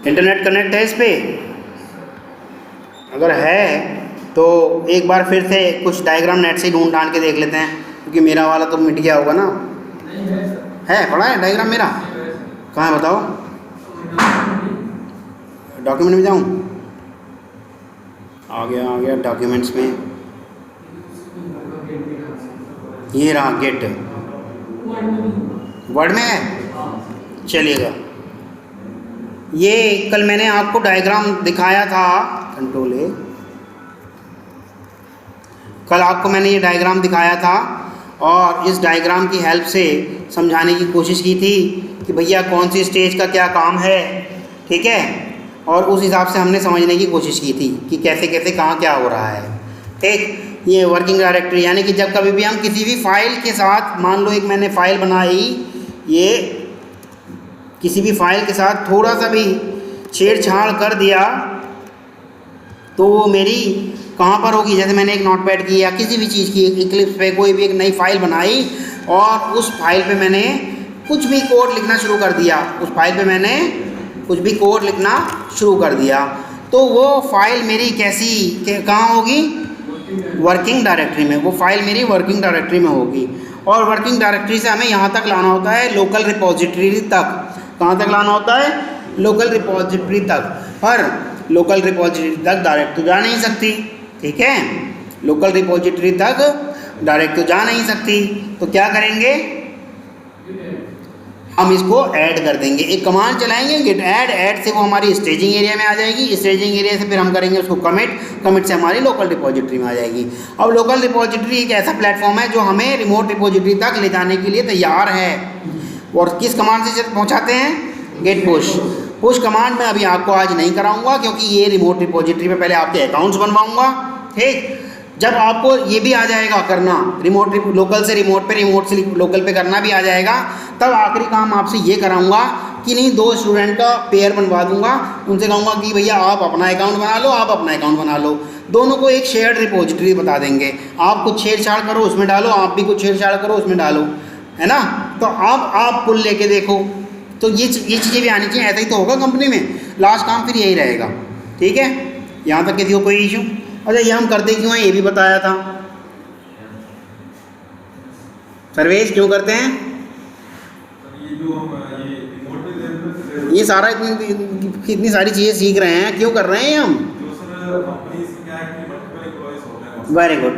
Internet connect है इस पे? अगर है तो एक बार फिर से कुछ डायग्राम नेट से ढूंढ ढांड के देख लेते हैं, क्योंकि मेरा वाला तो मिट गया होगा ना। है पड़ा है डायग्राम मेरा? कहाँ है बताओ? डॉक्यूमेंट में जाऊँ? आ गया डॉक्यूमेंट्स में, ये रहा गेट। वर्ड में है? चलिएगा। ये कल मैंने आपको डायग्राम दिखाया था, कंट्रोल ए, कल आपको मैंने ये डायग्राम दिखाया था और इस डायग्राम की हेल्प से समझाने की कोशिश की थी कि भैया कौन सी स्टेज का क्या काम है, ठीक है, और उस हिसाब से हमने समझने की कोशिश की थी कि कैसे कैसे कहाँ क्या हो रहा है। ठीक, ये वर्किंग डायरेक्टरी यानी कि जब कभी भी हम किसी भी फाइल के साथ, मान लो एक मैंने फाइल बनाई, ये किसी भी फाइल के साथ थोड़ा सा भी छेड़छाड़ कर दिया तो वो मेरी कहाँ पर होगी। जैसे मैंने एक नोटपैड की या किसी भी चीज़ की इक्लिप्स पे कोई भी एक नई फाइल बनाई और उस फाइल पे मैंने कुछ भी कोड लिखना शुरू कर दिया, उस फाइल पे मैंने कुछ भी कोड लिखना शुरू कर दिया, तो वो फाइल मेरी कैसी कहाँ होगी? वर्किंग डायरेक्टरी में। वो फाइल मेरी वर्किंग डायरेक्टरी में होगी। और वर्किंग डायरेक्टरी से हमें यहाँ तक लाना होता है, लोकल रिपोजिटरी तक। कहाँ तक लाना होता है? लोकल रिपोजिटरी तक। पर लोकल रिपोजिटरी तक डायरेक्ट तो जा नहीं सकती, ठीक है, लोकल रिपोजिटरी तक डायरेक्ट तो जा नहीं सकती, तो क्या करेंगे? हम इसको ऐड कर देंगे, एक कमांड चलाएंगे गिट ऐड। ऐड से वो हमारी स्टेजिंग एरिया में आ जाएगी, स्टेजिंग एरिया से फिर हम करेंगे उसको कमिट, कमिट से हमारी लोकल रिपोजिटरी में आ जाएगी। अब लोकल रिपोजिटरी एक ऐसा प्लेटफॉर्म है जो हमें रिमोट रिपोजिटरी तक ले जाने के लिए तैयार है। और किस कमांड से पहुंचाते हैं? Gate push. पुश कमांड में अभी आपको आज नहीं कराऊंगा क्योंकि ये रिमोट रिपोजिटरी में पहले आपके अकाउंट्स बनवाऊंगा, ठीक। जब आपको ये भी आ जाएगा करना, रिमोट लोकल से रिमोट पे, रिमोट से लोकल पे करना भी आ जाएगा, तब आखिरी काम आपसे ये कराऊंगा कि नहीं, 2 स्टूडेंट का पेयर बनवा दूंगा, उनसे कहूँगा कि भैया आप अपना अकाउंट बना लो, आप अपना अकाउंट बना लो, दोनों को एक शेयर्ड रिपोजिटरी बता देंगे। आप कुछ छेड़छाड़ करो उसमें डालो, आप भी कुछ छेड़छाड़ करो उसमें डालो, है ना। तो आप पुल लेके देखो, तो ये चीज़ें भी आनी चाहिए। ऐसा ही तो होगा कंपनी में, लास्ट काम फिर यही रहेगा, ठीक है। यहाँ तक किसी को कोई इशू? अच्छा, ये हम करते क्यों हैं ये भी बताया था। सर्वेश क्यों करते हैं? ये सारा इतनी सारी चीज़ें सीख रहे हैं, क्यों कर रहे हैं हम? वेरी गुड,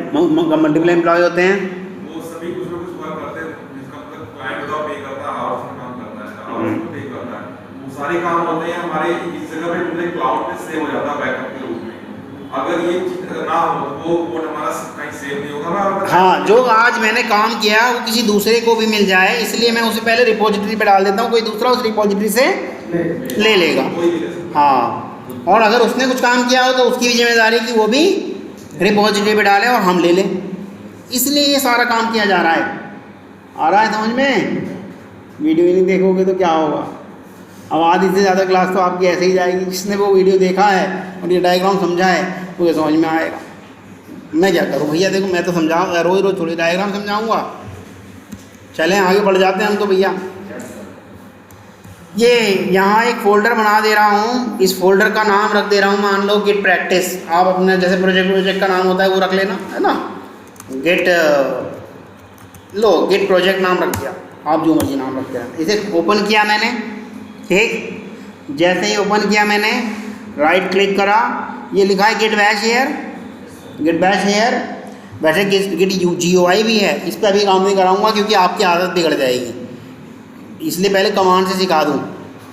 मल्टीपल एम्प्लॉय होते हैं, वो सभी कुछ ना कुछ वर्क करते हैं, जिसका मतलब क्लाइंट का पे करता है, आवर्स में काम करता है, आवर्स में पे करता है, वो सारे काम होते हैं हमारे इस जगह पे, पूरे क्लाउड पे सेव हो जाता है बैकअप के रूप में। अगर ये ना हो तो वो हमारा कहीं सेव नहीं होगा ना। हाँ, जो आज मैंने काम किया वो किसी दूसरे को भी मिल जाए, इसलिए मैं उसे पहले रिपोजिटरी पे डाल देता हूँ, कोई दूसरा उस रिपोजिटरी से ले लेगा। हाँ, और अगर उसने कुछ काम किया हो तो उसकी भी जिम्मेदारी कि वो भी रिपोजिटरी पे डाले और हम ले लें, इसलिए ये सारा काम किया जा रहा है। आ रहा है समझ में? वीडियो ही नहीं देखोगे तो क्या होगा। अब आधी से ज़्यादा क्लास तो आपकी ऐसे ही जाएगी, जिसने वो वीडियो देखा है और ये डायग्राम समझा है तो ये समझ में आएगा। मैं क्या करूँ भैया, देखो मैं तो समझाऊँ, रोज़ रोज़ थोड़ी डायग्राम समझाऊँगा। चलें आगे बढ़ जाते हैं हम तो भैया। ये यहाँ एक फ़ोल्डर बना दे रहा हूँ, इस फोल्डर का नाम रख दे रहा हूँ, मान लो गेट प्रैक्टिस। आप अपना जैसे प्रोजेक्ट का नाम होता है वो रख लेना, है ना। गेट गेट प्रोजेक्ट नाम रख दिया, आप जो मर्जी नाम रखते हैं। इसे ओपन किया मैंने, ठीक। जैसे ही ओपन किया मैंने, राइट क्लिक करा, ये लिखा है git bash here, git bash here. वैसे गेट GUI भी है, इस पर अभी काम नहीं कराऊंगा क्योंकि आपकी आदत बिगड़ जाएगी, इसलिए पहले कमांड से सिखा दूँ।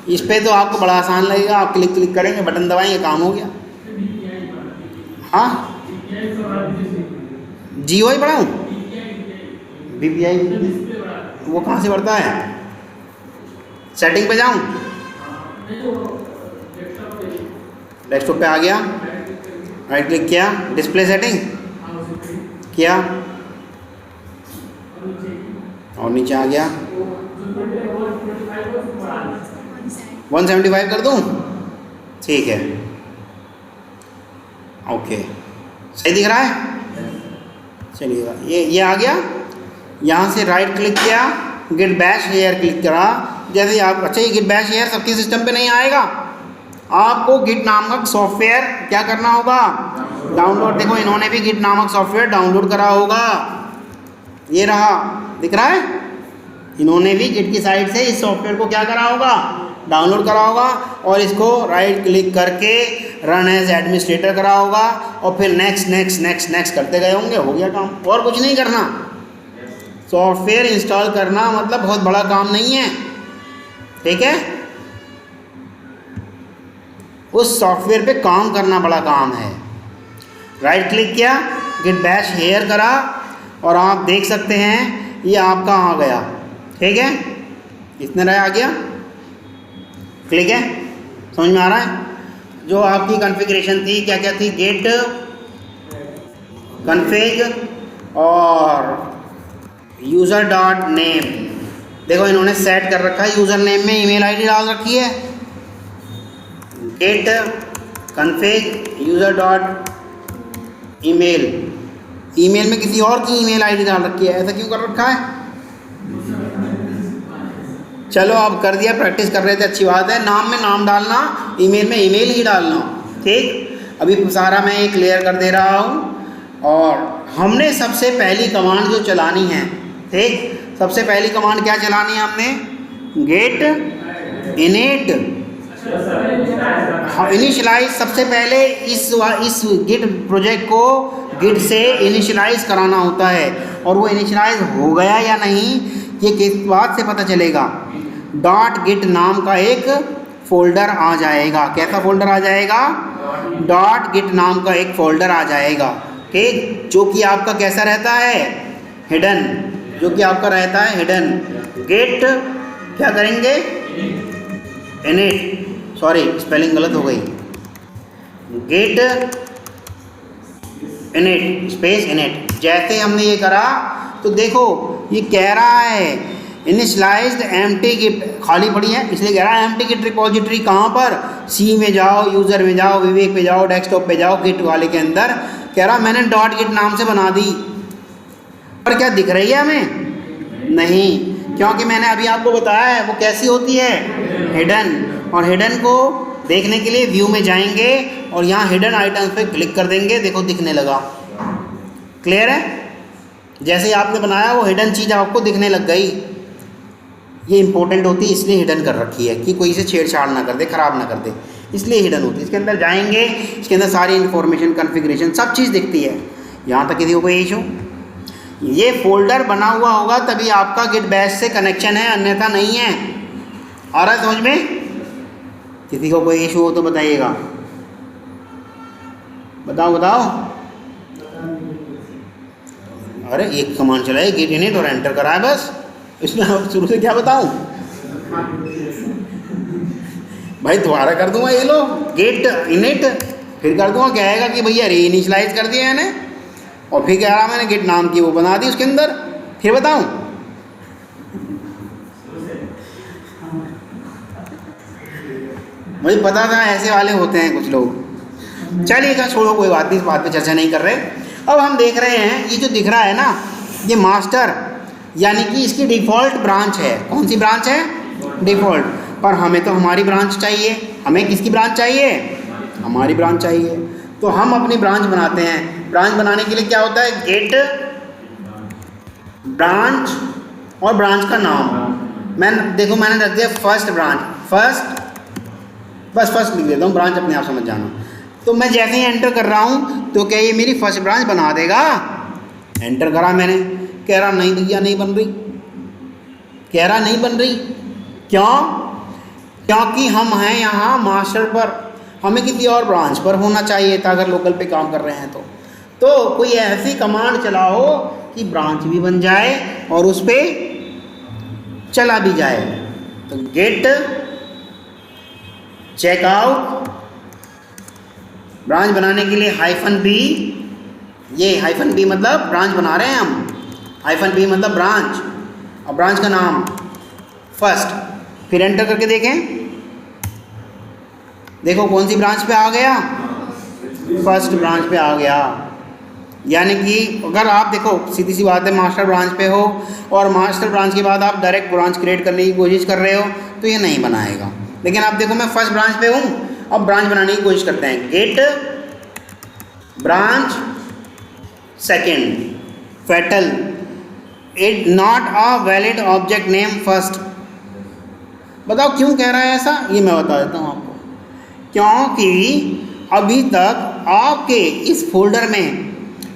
इस पर तो आपको बड़ा आसान लगेगा, आप क्लिक करेंगे, बटन दबाएंगे, काम हो गया। हाँ, GUI बढ़ाऊँ? BPI वो कहाँ से बढ़ता है? सेटिंग पे जाऊँ, डेस्कटॉप पे आ गया, राइट क्लिक किया, डिस्प्ले सेटिंग किया और नीचे आ गया। 175 कर दूँ? ठीक है, ओके, सही दिख रहा है। चलिएगा, ये आ गया। यहाँ से राइट क्लिक किया, गेट बैश हेयर क्लिक करा। जैसे आप, अच्छा ये गेट बैश हेयर सबके सिस्टम पे नहीं आएगा, आपको गिट नामक सॉफ्टवेयर क्या करना होगा, डाउनलोड। देखो इन्होंने भी गिट नामक सॉफ्टवेयर डाउनलोड करा होगा, ये रहा, दिख रहा है। इन्होंने भी गिट की साइट से इस सॉफ्टवेयर को क्या करा होगा, डाउनलोड करा होगा, और इसको राइट क्लिक करके रन एज एडमिनिस्ट्रेटर करा होगा, और फिर नेक्स्ट नेक्स्ट नेक्स्ट नेक्स्ट करते गए होंगे, हो गया काम। और कुछ नहीं करना। सॉफ्टवेयर इंस्टॉल करना मतलब बहुत बड़ा काम नहीं है, ठीक है। उस सॉफ्टवेयर पे काम करना बड़ा काम है। राइट क्लिक किया, गिट बैश हेयर करा, और आप देख सकते हैं ये आपका आ गया, ठीक है। इतने रहे आ गया, क्लिक है, समझ में आ रहा है। जो आपकी कॉन्फ़िगरेशन थी क्या क्या थी, गेट कॉन्फ़िग और यूज़र डॉट नेम। देखो इन्होंने सेट कर रखा है, यूज़र नेम में ईमेल आईडी डाल रखी है, git config user dot email. Email में किसी और की ईमेल आईडी डाल रखी है, ऐसा क्यों कर रखा है। चलो आप कर दिया, प्रैक्टिस कर रहे थे, अच्छी बात है। नाम में नाम डालना, ईमेल में ईमेल ही डालना, ठीक। अभी सारा मैं ये क्लियर कर दे रहा हूँ। और हमने सबसे पहली कमांड जो चलानी है, ठीक, सबसे पहली कमांड क्या चलानी है हमने, गेट इनिट। हाँ, इनिशियलाइज सबसे पहले इस गिट प्रोजेक्ट को गिट से इनिशियलाइज कराना होता है, और वो इनिशियलाइज हो गया या नहीं ये किस बात से पता चलेगा, डॉट गिट नाम का एक फ़ोल्डर आ जाएगा। कैसा फ़ोल्डर आ जाएगा, डॉट गिट नाम का एक फ़ोल्डर आ जाएगा, ठीक, जो कि आपका कैसा रहता है, हिडन, जो कि आपका रहता है हिडन। गिट क्या करेंगे, इनिट, सॉरी स्पेलिंग गलत हो गई, गेट इनिट स्पेस इनिट। जैसे हमने ये करा तो देखो ये कह रहा है इनिशियलाइज्ड एम्प्टी गिट, खाली पड़ी है इसलिए कह रहा है एम्प्टी गिट रिपोजिटरी कहाँ पर, सी में जाओ, यूज़र में जाओ, विवेक पे जाओ, डेस्कटॉप पे जाओ, गिट वाले के अंदर। कह रहा मैंने डॉट गिट नाम से बना दी, पर क्या दिख रही है हमें, नहीं, क्योंकि मैंने अभी आपको बताया है वो कैसी होती है, हिडन। और हिडन को देखने के लिए व्यू में जाएंगे और यहाँ हिडन आइटम्स पे क्लिक कर देंगे, देखो दिखने लगा, क्लियर है। जैसे ही आपने बनाया वो हिडन चीज़ आपको दिखने लग गई। ये इंपॉर्टेंट होती है इसलिए हिडन कर रखी है कि कोई इसे छेड़छाड़ ना कर दे, ख़राब ना कर दे, इसलिए हिडन होती है। इसके अंदर जाएंगे, इसके अंदर सारी इन्फॉर्मेशन, कॉन्फ़िगरेशन सब चीज़ दिखती है। यहाँ तक किसी को कोई इशू, ये फोल्डर बना हुआ होगा तभी आपका गिट बैश से कनेक्शन है, अन्यथा नहीं है। आ रहा है समझ में, किसी को कोई इशू हो तो बताइएगा, बताओ बताओ। अरे एक कमांड चलाए गेट इनिट और एंटर करा है बस, इसमें शुरू से क्या बताऊं भाई, दोबारा कर दूंगा ये लो गेट इनिट, फिर कर दूंगा, कहेगा कि भैया री इनिशियलाइज कर दिया मैंने, और फिर कह रहा मैंने गिट नाम की वो बना दी उसके अंदर, फिर बताऊं। मुझे पता था ऐसे वाले होते हैं कुछ लोग। चलिएगा छोड़ो, कोई बात नहीं, इस बात पे चर्चा नहीं कर रहे। अब हम देख रहे हैं ये जो दिख रहा है ना, ये मास्टर यानी कि इसकी डिफ़ॉल्ट ब्रांच है। कौन सी ब्रांच है, डिफ़ॉल्ट। पर हमें तो हमारी ब्रांच चाहिए, हमें किसकी ब्रांच चाहिए, हमारी ब्रांच चाहिए। तो हम अपनी ब्रांच बनाते हैं। ब्रांच बनाने के लिए क्या होता है, गेट ब्रांच और ब्रांच का नाम। मैंने रख दिया फर्स्ट ब्रांच, फर्स्ट, बस फर्स्ट लिख देता हूँ, ब्रांच अपने आप समझ जाना। तो मैं जैसे ही एंटर कर रहा हूँ तो क्या ये मेरी फर्स्ट ब्रांच बना देगा, एंटर करा मैंने, कह रहा नहीं भैया नहीं बन रही, कह रहा नहीं बन रही। क्यों, क्योंकि हम हैं यहाँ मास्टर पर, हमें किसी और ब्रांच पर होना चाहिए था अगर लोकल पे काम कर रहे हैं तो कोई ऐसी कमांड चलाओ कि ब्रांच भी बन जाए और उस पर चला भी जाए। तो गेट चेकआउट, ब्रांच बनाने के लिए -b, ये -b मतलब ब्रांच बना रहे हैं हम, -b मतलब ब्रांच, और ब्रांच का नाम फर्स्ट। फिर एंटर करके देखें, देखो कौन सी ब्रांच पे आ गया, फर्स्ट ब्रांच पे आ गया। यानी कि अगर आप देखो सीधी सी बात है, मास्टर ब्रांच पे हो और मास्टर ब्रांच के बाद आप डायरेक्ट ब्रांच क्रिएट करने की कोशिश कर रहे हो तो ये नहीं बनाएगा। लेकिन आप देखो मैं फर्स्ट ब्रांच पे हूँ अब ब्रांच बनाने की कोशिश करते हैं। Git branch second, fatal, it not a valid object name first. बताओ क्यों कह रहा है ऐसा, ये मैं बता देता हूँ आपको। क्योंकि अभी तक आपके इस फोल्डर में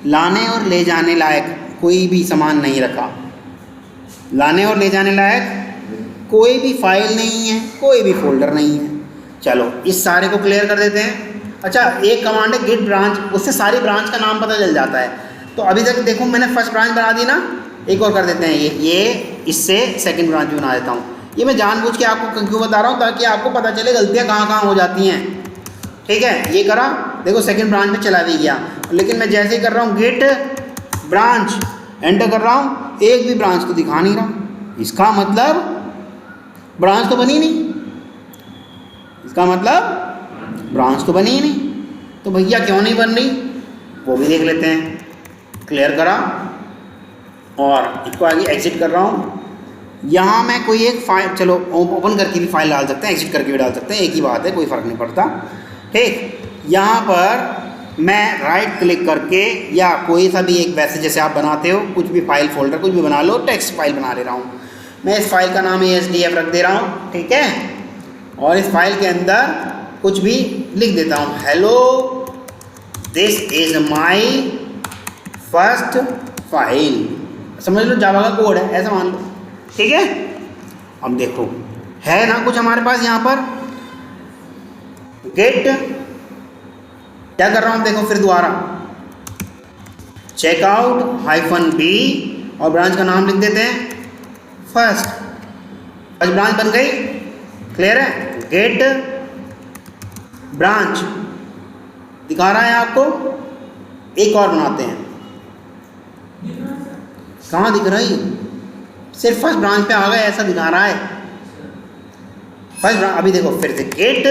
लाने और ले जाने लायक कोई भी सामान नहीं रखा, लाने और ले जाने लायक कोई भी फाइल नहीं है, कोई भी फोल्डर नहीं है। चलो इस सारे को क्लियर कर देते हैं। अच्छा, एक कमांड है गिट ब्रांच, उससे सारी ब्रांच का नाम पता चल जाता है। तो अभी तक देखो मैंने फर्स्ट ब्रांच बना दी ना, एक और कर देते हैं ये इससे सेकंड ब्रांच भी बना देता हूँ। ये मैं जानबूझ के आपको क्यों बता रहा हूँ, ताकि आपको पता चले गलतियाँ कहाँ कहाँ हो जाती हैं। ठीक है, ये करा, देखो सेकंड ब्रांच में चला भी गया। लेकिन मैं जैसे ही कर रहा हूँ गेट ब्रांच, एंटर कर रहा हूँ, एक भी ब्रांच तो दिखा नहीं रहा। इसका मतलब ब्रांच तो बनी नहीं, इसका मतलब ब्रांच तो बनी ही नहीं। तो भैया क्यों नहीं बन रही वो भी देख लेते हैं। क्लियर करा और इसको आगे एग्जिट कर रहा हूँ। यहाँ मैं कोई एक फाइल, चलो ओपन करके भी फाइल डाल सकते हैं, एग्जिट करके भी डाल सकते हैं, एक ही बात है, कोई फ़र्क नहीं पड़ता। ठीक, यहाँ पर मैं राइट क्लिक करके या कोई सा भी एक, वैसे जैसे आप बनाते हो कुछ भी फाइल फोल्डर कुछ भी बना लो, टेक्स्ट फाइल बना ले रहा हूँ मैं। इस फाइल का नाम ASDF रख दे रहा हूँ, ठीक है। और इस फाइल के अंदर कुछ भी लिख देता हूँ, hello this is my first file. समझ लो जावा का कोड है, ऐसा मान लो, ठीक है। अब देखो है ना कुछ हमारे पास यहाँ पर। गेट क्या कर रहा हूँ देखो, फिर दोबारा चेकआउट -b और ब्रांच का नाम लिख देते हैं फर्स्ट। फर्स्ट ब्रांच बन गई, क्लियर है। गेट ब्रांच दिखा रहा है आपको, एक और बनाते हैं। कहाँ दिख रहा है, सिर्फ फर्स्ट ब्रांच पे आ गए ऐसा दिखा रहा है। फर्स्ट ब्रांच, अभी देखो फिर से git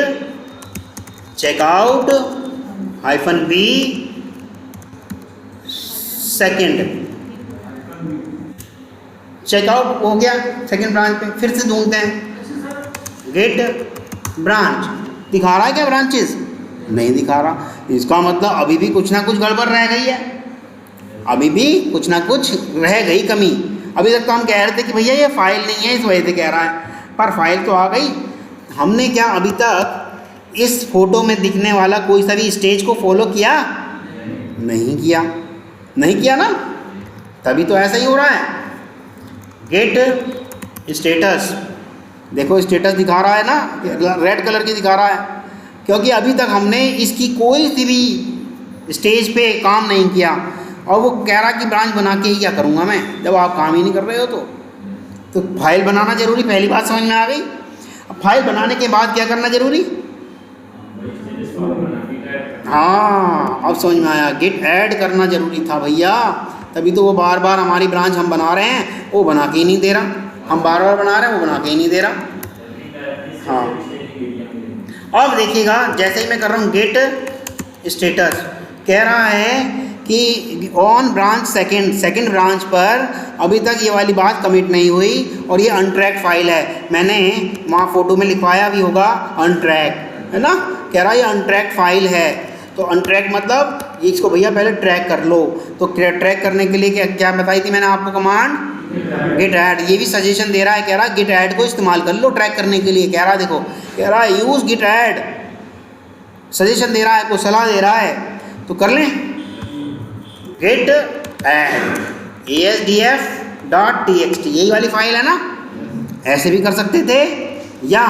checkout -b second, checkout हो गया सेकेंड ब्रांच पे। फिर से ढूंढते हैं गेट ब्रांच, दिखा रहा है क्या ब्रांचेस, नहीं दिखा रहा। इसका मतलब अभी भी कुछ ना कुछ गड़बड़ रह गई है, अभी भी कुछ ना कुछ रह गई कमी। अभी तक तो हम कह रहे थे कि भैया ये फाइल नहीं है, इस वजह से कह रहा है, पर फाइल तो आ गई। हमने क्या अभी तक इस फोटो में दिखने वाला कोई सा भी स्टेज को फॉलो किया, नहीं किया, नहीं किया ना, तभी तो ऐसा ही हो रहा है। गेट स्टेटस, देखो स्टेटस दिखा रहा है ना, रेड कलर की दिखा रहा है, क्योंकि अभी तक हमने इसकी कोई सी भी स्टेज पे काम नहीं किया। और वो कह रहा कि ब्रांच बना के ही क्या करूँगा मैं, जब आप काम ही नहीं कर रहे हो। तो फाइल बनाना जरूरी, पहली बात समझ में आ गई। अब फाइल बनाने के बाद क्या करना जरूरी, हाँ अब समझ में आया, गिट ऐड करना जरूरी था भैया। तभी तो वो बार बार हमारी ब्रांच हम बना रहे हैं, वो बना के ही नहीं दे रहा, हम बार बार बना रहे हैं, वो बना के ही नहीं दे रहा। हाँ अब देखिएगा, जैसे ही मैं कर रहा हूँ गेट स्टेटस, कह रहा है कि ऑन ब्रांच सेकंड ब्रांच पर अभी तक ये वाली बात कमिट नहीं हुई और ये अनट्रैक फाइल है। मैंने वहाँ फोटो में लिखवाया भी होगा अनट्रैक, है ना। कह रहा है ये अनट्रैक फाइल है। तो अनट्रैक मतलब इसको भैया पहले ट्रैक कर लो। तो ट्रैक करने के लिए क्या क्या बताई थी मैंने आपको कमांड, गिट ऐड। ये भी सजेशन दे रहा है, कह रहा है गिट ऐड को इस्तेमाल कर लो ट्रैक करने के लिए। कह रहा है देखो, कह रहा है यूज़ गिट ऐड, सजेशन दे रहा है, को सलाह दे रहा है। तो कर लें गिट ऐड ASDF.txt, यही वाली फाइल है ना। ऐसे भी कर सकते थे या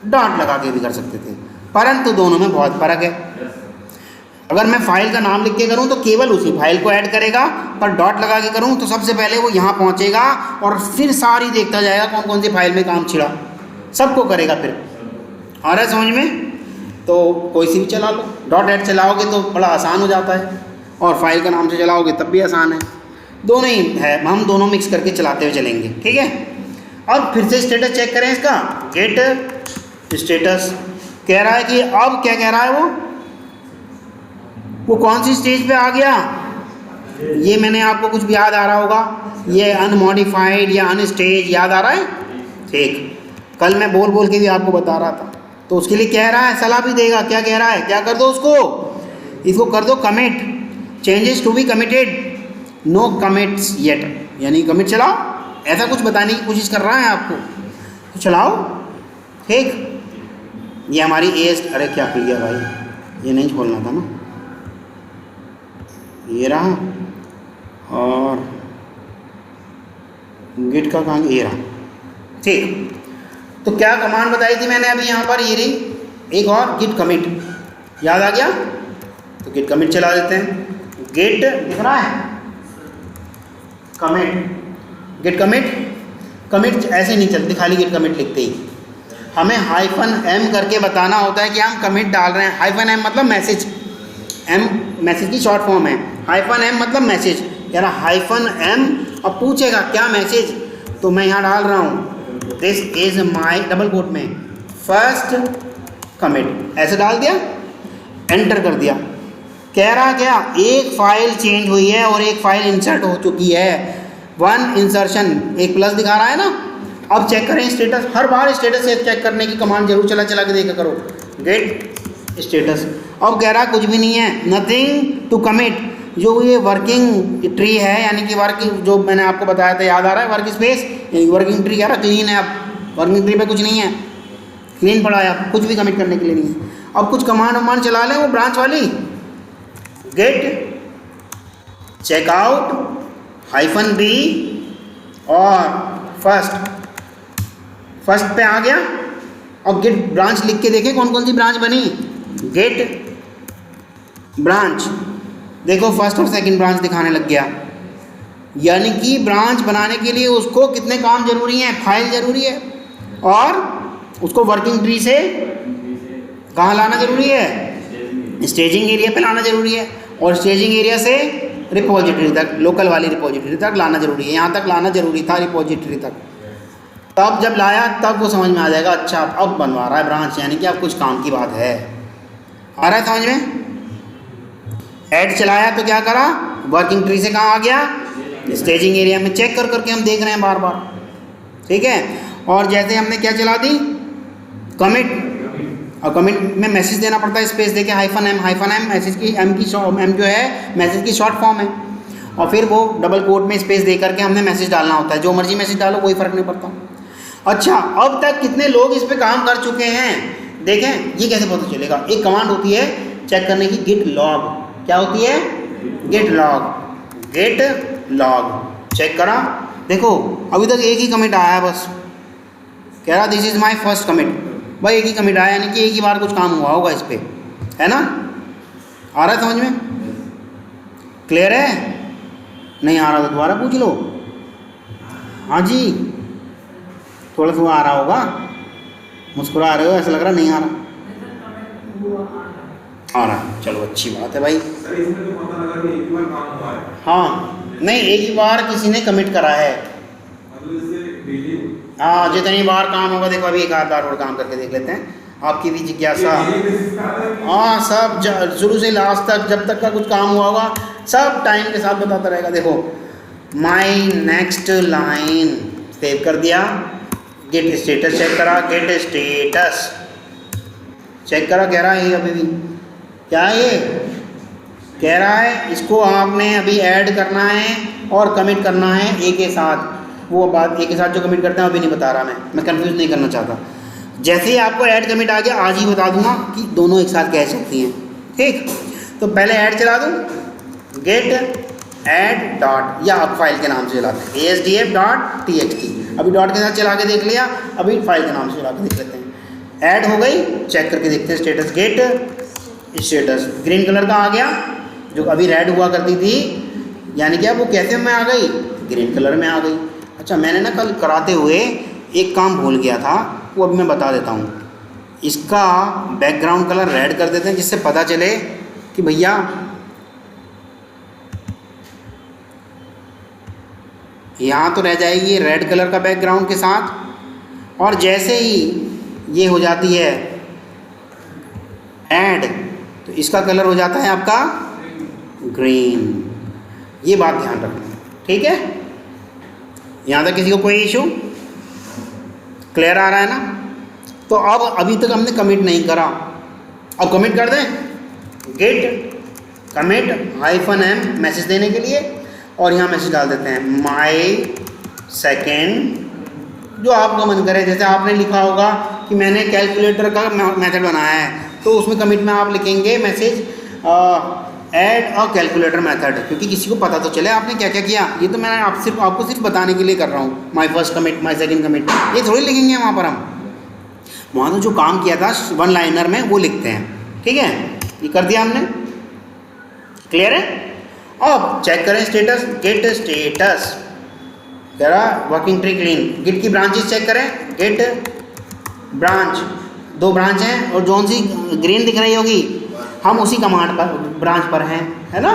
डॉट लगा के भी कर सकते थे, परंतु दोनों में बहुत फ़र्क है। अगर मैं फाइल का नाम लिख के करूँ तो केवल उसी फाइल को ऐड करेगा, पर डॉट लगा के करूँ तो सबसे पहले वो यहाँ पहुँचेगा और फिर सारी देखता जाएगा कौन कौन सी फाइल में काम छिड़ा, सबको करेगा फिर। आ रहा है समझ में। तो कोई सी भी चला लो, डॉट ऐड चलाओगे तो बड़ा आसान हो जाता है, और फाइल का नाम से चलाओगे तब भी आसान है। दोनों ही है, हम दोनों मिक्स करके चलाते हुए चलेंगे, ठीक है। अब फिर से स्टेटस चेक करें इसका, गेट स्टेटस कह रहा है कि अब क्या कह रहा है वो कौन सी स्टेज पे आ गया। ये मैंने आपको कुछ भी याद आ रहा होगा, ये अनमॉडिफाइड या अनस्टेज याद आ रहा है। ठीक, कल मैं बोल बोल के भी आपको बता रहा था, तो उसके लिए कह रहा है, सलाह भी देगा, क्या कह रहा है, क्या कर दो उसको, इसको कर दो commit, changes to be committed, no commits yet, यानी कमिट चलाओ, ऐसा कुछ बताने की कोशिश कर रहा है आपको, तो चलाओ। ठीक, ये हमारी एज, अरे क्या खुल गया भाई, ये नहीं खोलना था ना, ये रहा, और गिट का कहाँ, ये रहा। ठीक, तो क्या कमांड बताई थी मैंने अभी यहाँ पर, ये रही, एक और गिट कमिट, याद आ गया, तो गिट कमिट चला देते हैं। गिट दिख रहा है, कमिट, गिट कमिट, कमिट ऐसे नहीं चलती खाली गिट कमिट लिखते ही, हमें -m करके बताना होता है कि हम कमिट डाल रहे हैं। -m मतलब मैसेज, m मैसेज की शॉर्ट फॉर्म है, -m मतलब मैसेज, यार -m, अब पूछेगा क्या मैसेज, तो मैं यहाँ डाल रहा हूँ this is my double quote में फर्स्ट कमिट, ऐसे डाल दिया, एंटर कर दिया। कह रहा क्या, एक फाइल चेंज हुई है और एक फाइल इंसर्ट हो चुकी है, 1 इंसर्शन, एक प्लस दिखा रहा है ना। अब चेक करें स्टेटस, हर बार स्टेटस चेक करने की कमांड जरूर चला के देखा करो, गेट स्टेटस। अब कह रहा कुछ भी नहीं है, नथिंग टू कमिट, जो ये वर्किंग ट्री है, यानी कि वर्किंग जो मैंने आपको बताया था, याद आ रहा है, वर्क स्पेस, वर्किंग ट्री कह रहा क्लीन है, अब वर्किंग ट्री पे कुछ नहीं है, क्लीन पड़ा है, अब कुछ भी कमिट करने के लिए नहीं है। अब कुछ कमांड चला लें वो ब्रांच वाली, गेट चेकआउट -b और फर्स्ट पे आ गया। अब गेट ब्रांच लिख के देखें कौन कौन सी ब्रांच बनी, गेट ब्रांच, देखो फर्स्ट और सेकंड ब्रांच दिखाने लग गया, यानी कि ब्रांच बनाने के लिए उसको कितने काम जरूरी हैं, फाइल जरूरी है, और उसको वर्किंग ट्री से कहाँ लाना जरूरी है, स्टेजिंग एरिया पे लाना जरूरी है, और स्टेजिंग एरिया से रिपोजिटरी तक, लोकल वाली रिपोजिटरी तक लाना जरूरी है, यहाँ तक लाना जरूरी था रिपोजिटरी तक। तब जब लाया तब वो समझ में आ जाएगा, अच्छा अब बनवा रहा है ब्रांच, यानी कि अब कुछ काम की बात है, आ रहा है समझ में। ऐड चलाया तो क्या करा, वर्किंग ट्री से कहाँ आ गया, स्टेजिंग एरिया में, चेक कर करके हम देख रहे हैं बार बार, ठीक है। और जैसे हमने क्या चला दी, कमिट, और कमिट में मैसेज देना पड़ता है, स्पेस देके -m मैसेज की m जो है मैसेज की शॉर्ट फॉर्म है, और फिर वो डबल कोट में स्पेस दे करके हमने मैसेज डालना होता है, जो मर्जी मैसेज डालो कोई फ़र्क नहीं पड़ता। अच्छा, अब तक कितने लोग इस पे काम कर चुके हैं देखें, ये कैसे पता चलेगा, एक कमांड होती है चेक करने की, गिट लॉग, क्या होती है, गिट लॉग, चेक करा, देखो अभी तक एक ही कमिट आया है बस, कह रहा this is my first commit, भाई एक ही कमिट आया, यानी कि एक ही बार कुछ काम हुआ होगा इस पर, है ना, आ रहा है समझ में, क्लियर है, नहीं आ रहा तो दोबारा पूछ लो, हाँ जी थोड़ा सा आ रहा होगा, मुस्कुरा रहे हो, ऐसा लग रहा नहीं आ रहा, आ रहा, चलो अच्छी बात है भाई। सर इसमें तो पता लगा कि एक ही बार काम हुआ है, हाँ नहीं, एक ही बार किसी ने कमिट करा है, मतलब इससे डेली, हाँ जितनी बार काम होगा, देखो अभी एक आध बार और काम करके देख लेते हैं, आपकी भी जिज्ञासा, हाँ सब शुरू से लास्ट तक, जब तक का कुछ काम हुआ होगा सब टाइम के साथ बताता रहेगा। देखो माई नेक्स्ट लाइन सेव कर दिया, गेट स्टेटस चेक करा, गेट स्टेटस चेक करा, कह रहा है ये अभी भी क्या है, ये कह रहा है इसको आपने अभी ऐड करना है और कमिट करना है एक के साथ, वो बात एक के साथ जो कमिट करते हैं अभी नहीं बता रहा, मैं कंफ्यूज नहीं करना चाहता, जैसे ही आपको ऐड कमिट आ गया आज ही बता दूंगा कि दोनों एक साथ कह सकती हैं, ठीक। तो पहले ऐड चला दूँ, गेट ऐड डॉट, या अब फाइल के नाम से चलाते हैं asdf.txt, अभी डॉट के साथ चला के देख लिया, अभी फाइल के नाम से चला के देख लेते हैं, ऐड हो गई, चेक करके देखते हैं status, git status green colour का आ गया, जो अभी रेड हुआ करती थी, यानी कि अब वो कैसे में आ गई, ग्रीन कलर में आ गई। अच्छा मैंने ना कल कराते हुए एक काम भूल गया था, वो अभी मैं बता देता हूँ, इसका बैकग्राउंड कलर रेड कर देते हैं जिससे पता चले कि भैया यहाँ तो रह जाएगी रेड कलर का बैकग्राउंड के साथ, और जैसे ही ये हो जाती है ऐड तो इसका कलर हो जाता है आपका ग्रीन, ये बात ध्यान रखना, ठीक है। यहाँ तक किसी को कोई इशू, क्लियर आ रहा है ना, तो अब अभी तक हमने कमिट नहीं करा, अब कमिट कर दें, गेट कमिट -m मैसेज देने के लिए, और यहाँ मैसेज डाल देते हैं माई सेकेंड, जो आपका मन करे। जैसे आपने लिखा होगा कि मैंने कैलकुलेटर का मेथड बनाया है, तो उसमें कमिट में आप लिखेंगे मैसेज ऐड अ कैलकुलेटर मेथड, क्योंकि किसी को पता तो चले आपने क्या क्या किया। ये तो मैं आपको सिर्फ बताने के लिए कर रहा हूँ। My first commit, my second commit, ये थोड़ी लिखेंगे वहाँ पर हम। वहाँ तो जो काम किया था वन लाइनर में वो लिखते हैं, ठीक है। ये कर दिया हमने, क्लियर है। अब चेक करें स्टेटस, गेट स्टेटस कह रहा वर्किंग ट्री क्लीन। गिट की ब्रांचेस चेक करें, गेट ब्रांच, 2 ब्रांच हैं और जोन सी ग्रीन दिख रही होगी हम उसी कमांड पर ब्रांच पर हैं, है ना।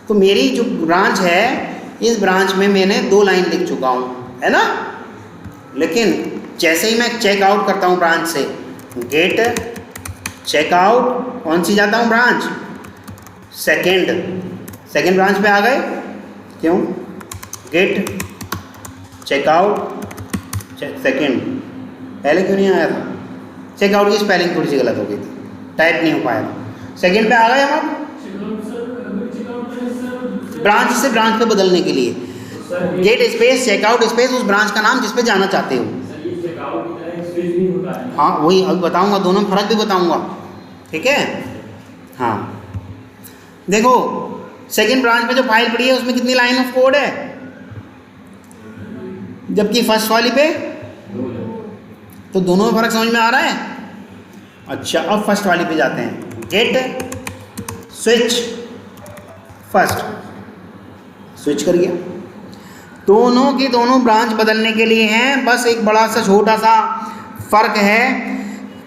तो मेरी जो ब्रांच है इस ब्रांच में मैंने 2 लाइन लिख चुका हूँ, है ना। लेकिन जैसे ही मैं चेक आउट करता हूँ ब्रांच से, गेट चेक आउट, कौन सी जाता हूँ ब्रांच, सेकेंड ब्रांच पे आ गए, क्यों, गेट चेक आउट सेकेंड, पहले क्यों नहीं आया था, चेक आउट की स्पेलिंग थोड़ी सी गलत हो गई थी, टाइप नहीं हो पाया था। सेकेंड पे आ गए हम ब्रांच से ब्रांच पे बदलने के लिए, गेट स्पेस चेकआउट स्पेस उस ब्रांच का नाम जिस पे जाना चाहते हो। हाँ वही अभी बताऊंगा, दोनों में फर्क भी बताऊंगा, ठीक है। हाँ देखो सेकेंड ब्रांच में जो फाइल पड़ी है उसमें कितनी लाइन ऑफ कोड है, जबकि फर्स्ट वाली पे तो दोनों में फर्क समझ में आ रहा है। अच्छा अब फर्स्ट वाली पे जाते हैं, गेट स्विच फर्स्ट, स्विच करिए। दोनों की दोनों ब्रांच बदलने के लिए हैं, बस एक बड़ा सा छोटा सा फ़र्क है।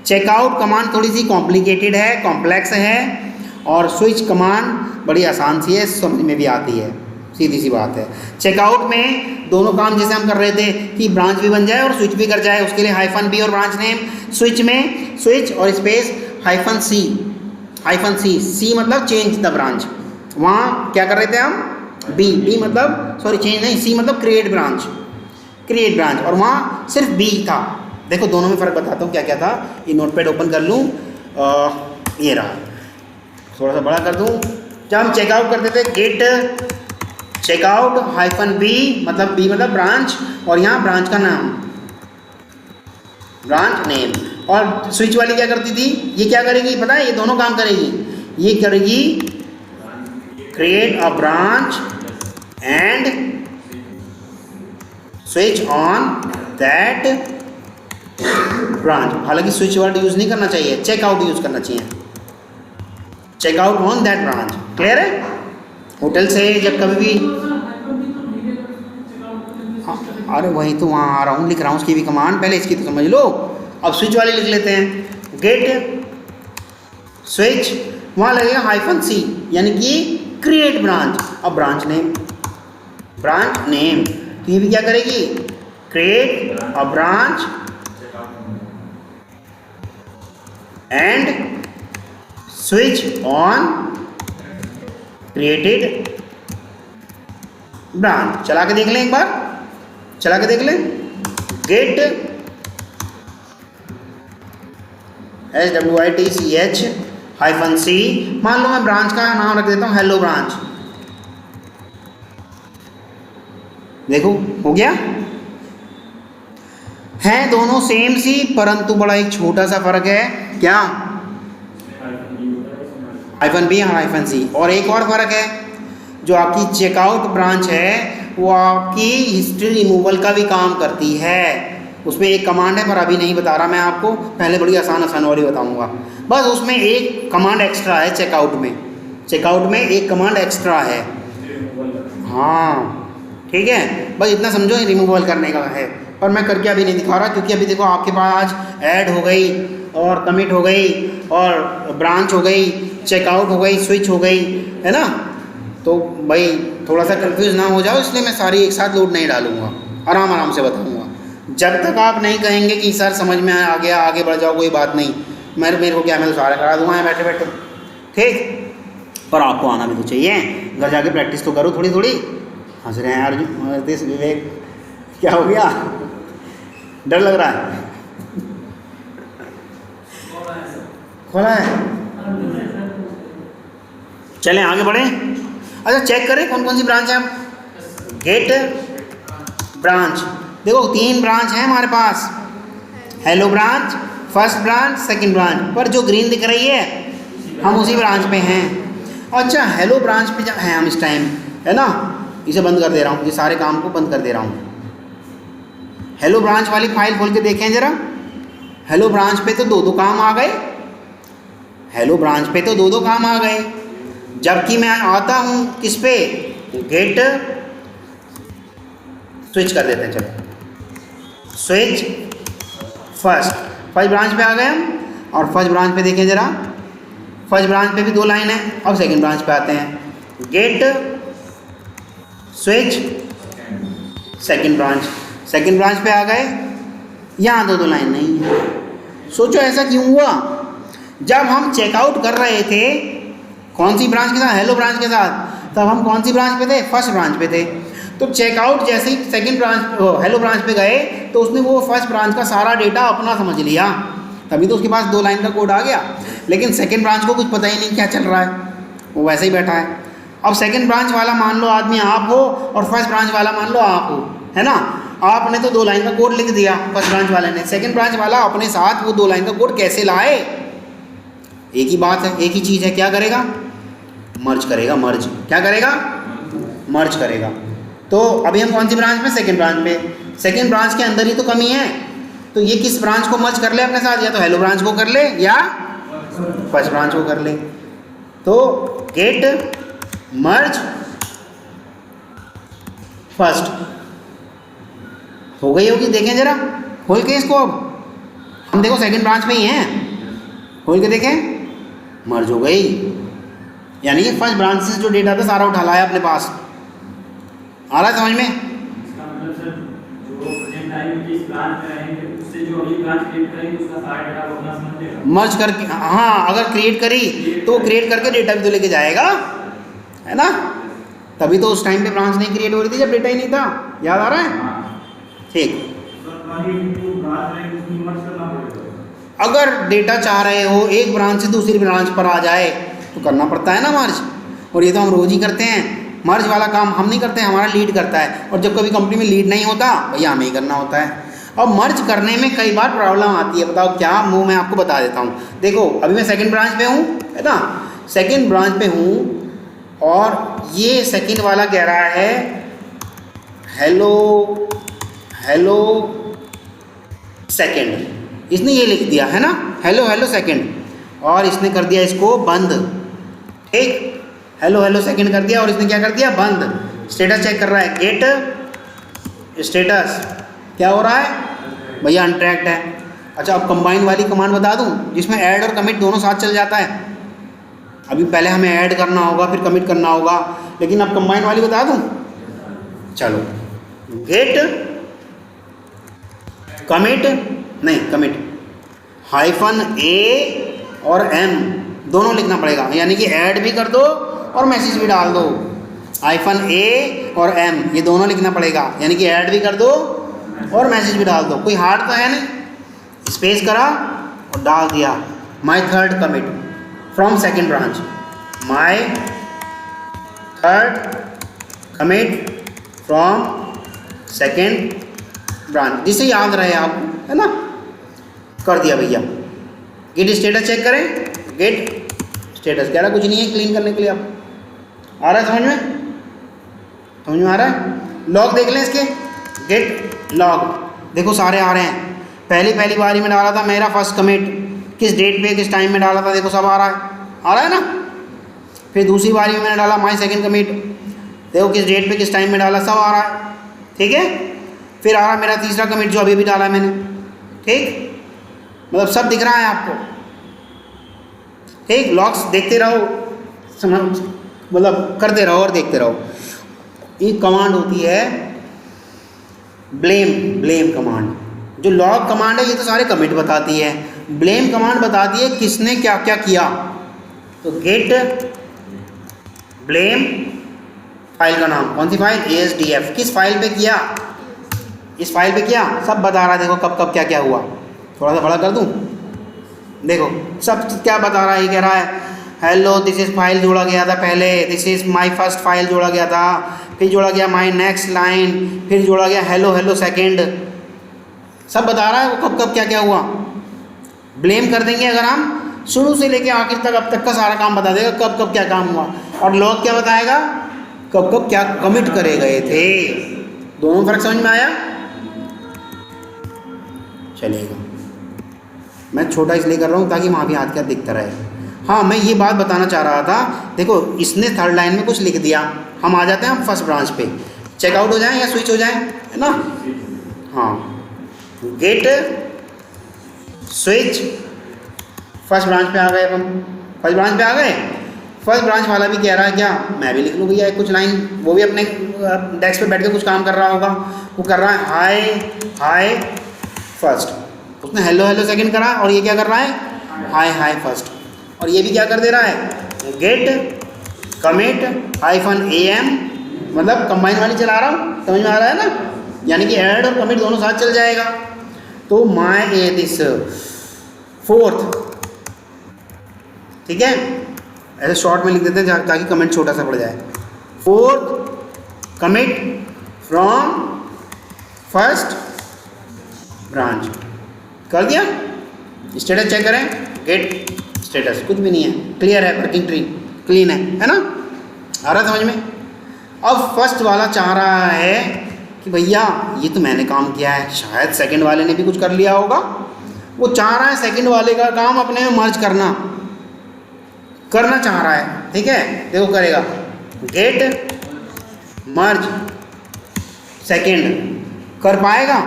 चेकआउट कमांड थोड़ी सी कॉम्प्लिकेटेड है, कॉम्प्लेक्स है, और स्विच कमांड बड़ी आसान सी है, समझ में भी आती है, सीधी सी बात है। चेकआउट में दोनों काम जैसे हम कर रहे थे कि ब्रांच भी बन जाए और स्विच भी कर जाए, उसके लिए -b और ब्रांच नेम। स्विच में स्विच और स्पेस -c मतलब चेंज द ब्रांच। वहाँ क्या कर रहे थे हम, बी मतलब सॉरी चेंज नहीं, सी मतलब क्रिएट ब्रांच, और वहाँ सिर्फ बी था। देखो दोनों में फ़र्क बताता हूँ क्या क्या था। ये नोटपैड ओपन कर लूँ, ये रहा, थोड़ा सा बड़ा कर दूँ। जब हम चेकआउट करते थे गेट चेकआउट -b मतलब b मतलब ब्रांच, और यहाँ ब्रांच का नाम ब्रांच नेम। और स्विच वाली क्या करती थी, ये क्या करेगी पता है, ये दोनों काम करेगी। ये करेगी create a branch and switch on that branch. हालांकि स्विच वर्ड यूज नहीं करना चाहिए, चेकआउट यूज करना चाहिए, checkout on that branch. Clear है। होटल से जब कभी भी, अरे वही तो वहाँ आ रहा हूँ, लिख रहा हूँ उसकी भी कमांड, पहले इसकी तो समझ लो। अब स्विच वाली लिख लेते हैं, गेट स्विच, वहाँ लगेगा -c यानी कि क्रिएट ब्रांच। अब ब्रांच नेम तो ये भी क्या करेगी, create a branch and switch on created branch. चला के देख लें एक बार, चला के देख लें, गेट SWITCH -c, मान लो मैं ब्रांच का नाम रख देता हूँ हेलो ब्रांच। देखो हो गया, हैं दोनों सेम सी, परंतु बड़ा एक छोटा सा फर्क है, क्या, -b और -c। और एक और फर्क है, जो आपकी चेकआउट ब्रांच है वो आपकी हिस्ट्री रिमूवल का भी काम करती है। उसमें एक कमांड है पर अभी नहीं बता रहा मैं आपको, पहले बड़ी आसान वाली बताऊंगा। बस उसमें एक कमांड एक्स्ट्रा है चेकआउट में एक कमांड एक्स्ट्रा है। हाँ ठीक है, बस इतना समझो, रिमूवल करने का है। पर मैं करके अभी नहीं दिखा रहा, क्योंकि अभी देखो आपके पास आज ऐड हो गई और कमिट हो गई और ब्रांच हो गई, चेकआउट हो गई, स्विच हो गई, है ना। तो भाई थोड़ा सा कंफ्यूज ना हो जाओ, इसलिए मैं सारी एक साथ लोड नहीं डालूंगा, आराम से बताऊंगा। जब तक आप नहीं कहेंगे कि सर समझ में आ गया, आगे बढ़ जाओ, कोई बात नहीं, मेरे को क्या, मैं तो सारा करा दूंगा यहाँ बैठे ठीक। पर आपको आना भी तो चाहिए, घर जाके प्रैक्टिस तो करो थोड़ी। हंस रहे हैं यार विवेक, क्या हो गया, डर लग रहा है खोला है। चलें आगे बढ़े। अच्छा चेक करें कौन कौन सी ब्रांच है। अब गेट ब्रांच, देखो 3 ब्रांच है हमारे पास, hello branch, first branch, second branch, पर जो ग्रीन दिख रही है हम उसी ब्रांच पे हैं। अच्छा हेलो ब्रांच पे हैं हम इस टाइम, है ना। इसे बंद कर दे रहा हूँ, ये सारे काम को बंद कर दे रहा हूँ। हेलो ब्रांच वाली फाइल खोल के देखें ज़रा। हेलो ब्रांच पे तो 2 काम आ गए, हेलो ब्रांच पे तो 2 काम आ गए, जबकि मैं आता हूँ किस पे, गेट, स्विच कर देते हैं, चलो स्विच फर्स्ट ब्रांच पे आ गए हम। और फर्स्ट ब्रांच पे देखें ज़रा, फर्स्ट ब्रांच पे भी 2 लाइन है। अब सेकंड ब्रांच पे आते हैं, गेट स्विच सेकंड ब्रांच पे आ गए, यहाँ 2 लाइन नहीं है। सोचो ऐसा क्यों हुआ। जब हम चेकआउट कर रहे थे कौन सी ब्रांच के साथ, हेलो ब्रांच के साथ, तब हम कौन सी ब्रांच पे थे, फर्स्ट ब्रांच पे थे। तो चेकआउट जैसे ही सेकंड ब्रांच हेलो ब्रांच पे गए तो उसने वो फर्स्ट ब्रांच का सारा डेटा अपना समझ लिया, तभी तो उसके पास 2 लाइन का कोड आ गया। लेकिन सेकंड ब्रांच को कुछ पता ही नहीं क्या चल रहा है, वो वैसे ही बैठा है। अब सेकंड ब्रांच वाला मान लो आदमी आप हो और फर्स्ट ब्रांच वाला मान लो आप हो, है ना। आपने तो 2 लाइन का कोड लिख दिया फर्स्ट ब्रांच वाले ने, सेकंड ब्रांच वाला अपने साथ वो 2 लाइन का कोड कैसे लाए। एक ही बात है, एक ही चीज़ है, क्या करेगा, मर्ज करेगा। मर्ज क्या करेगा, मर्ज करेगा। तो अभी हम कौन सी ब्रांच में, सेकंड ब्रांच में। सेकंड ब्रांच के अंदर ही तो कमी है, तो ये किस ब्रांच को मर्ज कर ले अपने साथ, या तो हेलो ब्रांच को कर ले या फर्स्ट ब्रांच को कर ले। तो गेट मर्ज फर्स्ट हो गई होगी, देखें जरा खोल के इसको। अब हम देखो सेकंड ब्रांच में ही हैं, खोल के देखें, मर्ज हो गई। यानी कि फर्स्ट ब्रांच से जो डेटा था सारा उठा लाया अपने पास। आ रहा है समझ में। मर्ज करके, हाँ अगर क्रिएट करी तो क्रिएट करके डेटा भी तो लेके जाएगा, है ना। तभी तो उस टाइम पे ब्रांच नहीं क्रिएट हो रही थी जब डेटा ही नहीं था, याद आ रहा है। ठीक, अगर डेटा चाह रहे हो एक ब्रांच से दूसरी ब्रांच पर आ जाए तो करना पड़ता है ना मर्ज, और ये तो हम रोज़ ही करते हैं। मर्ज वाला काम हम नहीं करते, हमारा लीड करता है, और जब कभी कंपनी में लीड नहीं होता भैया हमें ही करना होता है। अब मर्ज करने में कई बार प्रॉब्लम आती है, बताओ क्या, वो मैं आपको बता देता हूँ। देखो अभी मैं सेकंड ब्रांच पे हूँ, है ना, सेकंड ब्रांच पे हूँ, और ये सेकंड वाला कह रहा है हेलो हेलो सेकंड, इसने ये लिख दिया है ना, हेलो हेलो सेकंड, और इसने कर दिया इसको बंद। ठीक, हेलो हेलो सेकंड कर दिया और इसने क्या कर दिया, बंद। स्टेटस चेक कर रहा है, गेट स्टेटस क्या हो रहा है भैया, अनट्रैक्ड है। अच्छा अब कंबाइन वाली कमांड बता दूं जिसमें ऐड और कमिट दोनों साथ चल जाता है। अभी पहले हमें ऐड करना होगा फिर कमिट करना होगा, लेकिन अब कंबाइन वाली बता दूं। चलो गेट कमिट नहीं, कमिट -a और m दोनों लिखना पड़ेगा, यानी कि ऐड भी कर दो और मैसेज भी डाल दो। -a और m ये दोनों लिखना पड़ेगा, यानी कि ऐड भी कर दो और मैसेज भी डाल दो। कोई हार्ड तो है नहीं, स्पेस करा और डाल दिया my third commit from second branch, my third commit from second branch, जिसे याद रहे आपको, है ना। कर दिया भैया। गेट स्टेटस चेक करें, गेट स्टेटस कह रहा कुछ नहीं है क्लीन करने के लिए। आप आ रहा है समझ में, समझ में आ रहा है। लॉग देख लें इसके, गेट लॉग देखो सारे आ रहे हैं। पहली बारी में डाला था मेरा फर्स्ट कमिट, किस डेट पे किस टाइम में डाला था, देखो सब आ रहा है ना। फिर दूसरी बारी में मैंने डाला माई सेकंड कमिट, देखो किस डेट पे किस टाइम में डाला, सब आ रहा है, ठीक है। फिर आ रहा मेरा तीसरा कमिट जो अभी भी डाला मैंने, ठीक, मतलब सब दिख रहा है आपको, ठीक। लॉग्स देखते रहो, समझ, मतलब करते रहो और देखते रहो। एक कमांड होती है ब्लेम कमांड। जो लॉग कमांड है ये तो सारे कमिट बताती है, ब्लेम कमांड बताती है किसने क्या क्या किया। तो गेट ब्लेम, फाइल का नाम कौन सी फाइल, ASDF, किस फाइल पे किया, इस फाइल पे किया, सब बता रहा है। देखो कब कब क्या क्या हुआ, थोड़ा सा बड़ा कर दूं, देखो सब क्या बता रहा है, ये कह रहा है हेलो दिस इज़ फाइल जोड़ा गया था पहले, this is my first file जोड़ा गया था, फिर जोड़ा गया माय नेक्स्ट लाइन, फिर जोड़ा गया हेलो हेलो सेकंड, सब बता रहा है वो कब कब क्या क्या हुआ। ब्लेम कर देंगे अगर हम, शुरू से लेके आखिर तक अब तक का सारा काम बता देगा कब कब क्या काम हुआ, और लॉग क्या बताएगा कब कब क्या कमिट करे गए थे। दोनों फर्क समझ में आया? चलिएगा, मैं छोटा इसलिए कर रहा हूँ ताकि वहाँ भी हाथ क्या दिखता रहे। हाँ, मैं ये बात बताना चाह रहा था, देखो इसने थर्ड लाइन में कुछ लिख दिया, हम आ जाते हैं फर्स्ट ब्रांच पे, चेकआउट हो जाए या स्विच हो जाए, है ना। हाँ, गेट स्विच, फर्स्ट ब्रांच पे आ गए हम, फर्स्ट ब्रांच पे आ गए। फर्स्ट ब्रांच वाला भी कह रहा है क्या, मैं भी लिख लूँ भैया कुछ लाइन, वो भी अपने डेस्क पे बैठ के कुछ काम कर रहा होगा, वो कर रहा है हाय हाय फर्स्ट, उसने हेलो हेलो सेकंड करा, और ये क्या कर रहा है हाय हाय फर्स्ट, और ये भी क्या कर दे रहा है गेट कमिट हाइफन am, मतलब कंबाइन वाली चला रहा हूँ, समझ में आ रहा है ना, यानी कि ऐड और कमिट दोनों साथ चल जाएगा। तो माय दिस फोर्थ, ठीक है, ऐसे शॉर्ट में लिख देते हैं ताकि कमेंट छोटा सा पड़ जाए। Fourth commit from first branch, कर दिया। स्टेटस चेक करें, गेट स्टेटस कुछ भी नहीं है, क्लियर है, वर्किंग ट्री क्लीन है ना, आ रहा समझ में। अब फर्स्ट वाला चाह रहा है कि भैया ये तो मैंने काम किया है, शायद सेकंड वाले ने भी कुछ कर लिया होगा, वो चाह रहा है सेकंड वाले का काम अपने में मर्ज करना चाह रहा है, ठीक है। देखो करेगा गेट मर्ज सेकंड, कर पाएगा।